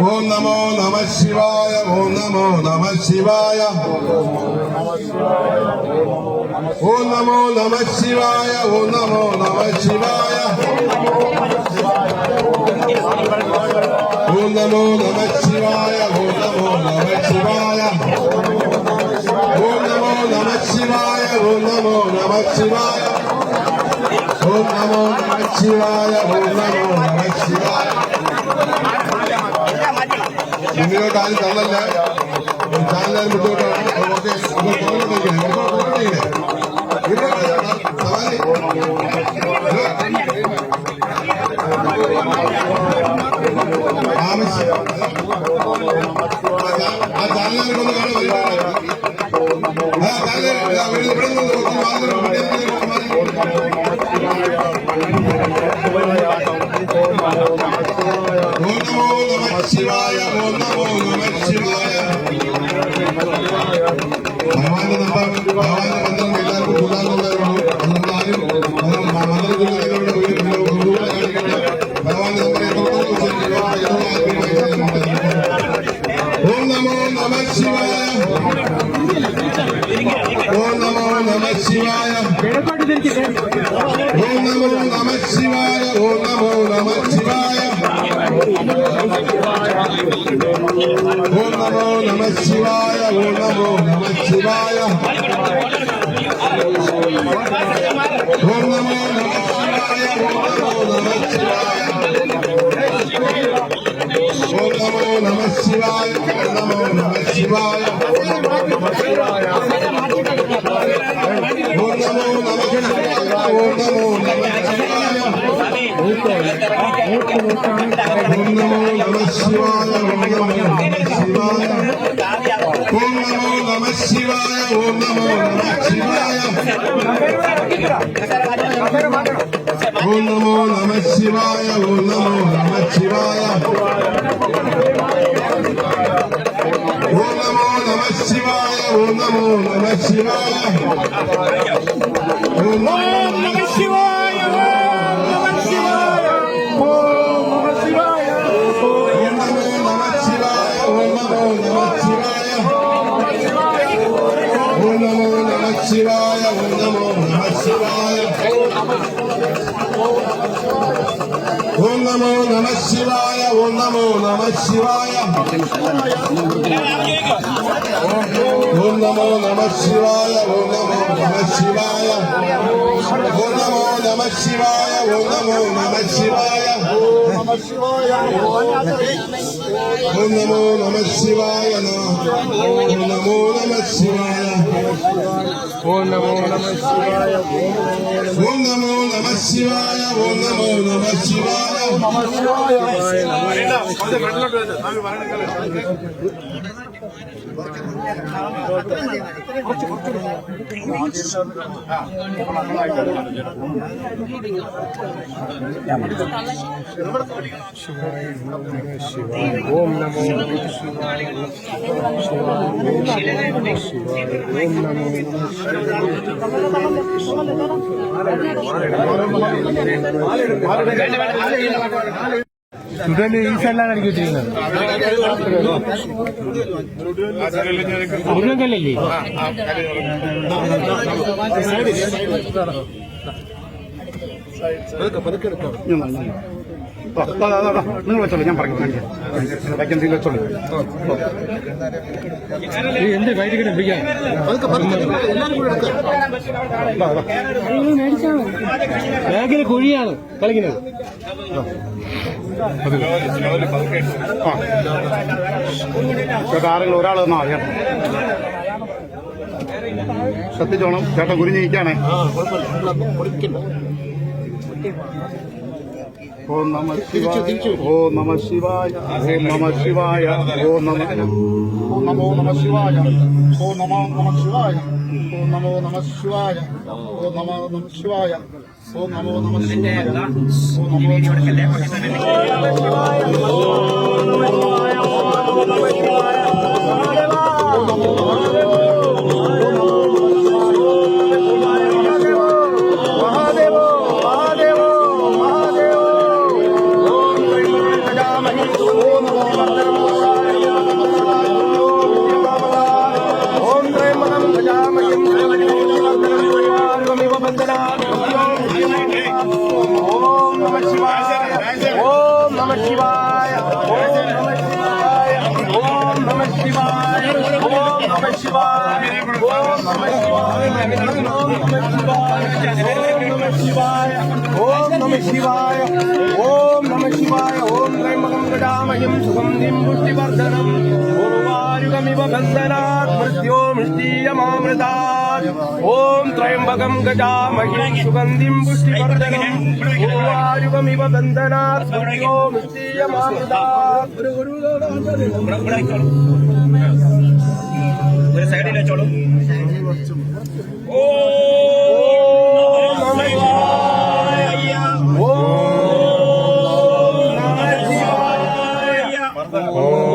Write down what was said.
ഓം നമോ നമ ശിവായ. ഓം നമോ നമ ശിവായ. ഓം നമോ നമ ശിവായ. ഓം നമോ നമ ശിവായ. ഓം നമോ നമ ശിവായ. ഓം നമോ നമ ശിവായ. ഓം നമോ നമ ശിവായ. ഓം നമോ നമ ശിവായ. ഓം നമോ നമ ശിവായ. ഓം നമോ നമ ശിവായ. നിങ്ങൾക്ക് ആരും തന്നല്ല, ചാനലും ബുദ്ധിമുട്ടാണ്. ആവശ്യം ആ ചാനലിനൊന്ന് കാണാൻ ശിവായ. ഓം നമോ നമ ശിവായ. ഭഗവാന്റെ മന്ത്രം എല്ലാവർക്കും കൂടാനുള്ളവരുള്ളൂ. അതൊന്നാലും മന്ത്രത്തിലൂടെ ഭഗവാന്റെ ഓം നമോ നമ ശിവായ. ഓം നമോ നമ ശിവായ. ഓം നമോ നമ ശിവായ. ഓം നമോ നമ ശിവായ. ഓം നമോ നമ ശിവായ. ഓം നമോ നമ ശിവായ. ഓം നമോ നമ ശിവായ. ഓം നമോ നമ ശിവായ. ഓം നമോ നമ ശിവായ. ഓം നമോ നമ ശിവായ. ഓം നമോ നമ ശിവായ. ഓം നമോ നമ ശിവായ. ഓം നമോ നമ ശിവായ. ഓം നമോ നമ ശിവായ. ഓം നമോ നമ ശിവായ. ഓം നമോ നമ ശിവായ. ഓം നമോ നമ ശിവായ. ഓം നമോ നമ ശിവായ. ഓം നമോ നമ ശിവായ. ശിവായ. ഓം നമോ നമ ശിവായ. ഓം നമോ നമ ശിവായ. ഓം നമോ നമ ശിവായ. ഓം നമോ നമ ശിവായ. ഓം നമോ നമ ശിവായ. ഓം നമോ നമ ശിവായ. ഓം നമോ നമ ശിവായ. ഓം നമോ നമ ശിവായ. ഓം നമോ നമ ശിവായ. ഓം നമോ നമ ശിവായ. ഓം നമോ നമ ശിവായ. ഓം നമോ നമ ശിവായ. ഓം നമോ നമ ശിവായ. സ്റ്റുഡന്റ് ഈ സൈഡിലാണ് അടിക്കി വെച്ചിരിക്കുന്നത്. മുരുകല്ലേ നിങ്ങൾ വെച്ചോളൂ, ഞാൻ പറഞ്ഞു വേക്കൻസി വെച്ചോളൂ. എന്ത് വൈകിട്ട് പിടിക്കാൻ ബാഗിന് കുഴിയാണ് കളിക്കുന്നത്. ആരെങ്കിലും ഒരാൾ തന്നാ ചേട്ടൻ ശ്രദ്ധിച്ചോണം. ചേട്ടൻ കുരിഞ്ഞിരിക്കാണേ. ഓം നമ ശിവായ. ഓം നമ ശിവായ. ഓം നമ ശിവായ. ഓം നമോ നമ ശിവായ. ഓം നമോ നമ ശിവായ. ഓം നമോ നമ ശിവായ. ഓം നമോ നമ ശിവായ. ഓം നമോ നമ ശിവായ. ഓം നമോ നമ ഓം നമ ശിവായ ഓം നമ ശിവായ ഓം നമ ശിവായ ഓം നമ ശിവായ ഓം ത്രയംബകം ഗജാമയം സുഗന്ധിം പുഷ്ടിവർദ്ധനം ഉർവാരുകമിവ ബന്ധനാത് മൃത്യോ മൃഷ്ടീയമാമൃതാത് ഓം ത്രയംബകം ഗജാമയം സുഗന്ധിം പുഷ്ടിവർദ്ധനം ഉർവാരുകമിവ ബന്ധനാത് മൃത്യോ മൃഷ്ടീയമാമൃതാത് ഒരു സൈഡിൽ വെച്ചോളൂ. ഓം നമ ശിവായ ഓം നമ ശിവായ ഓം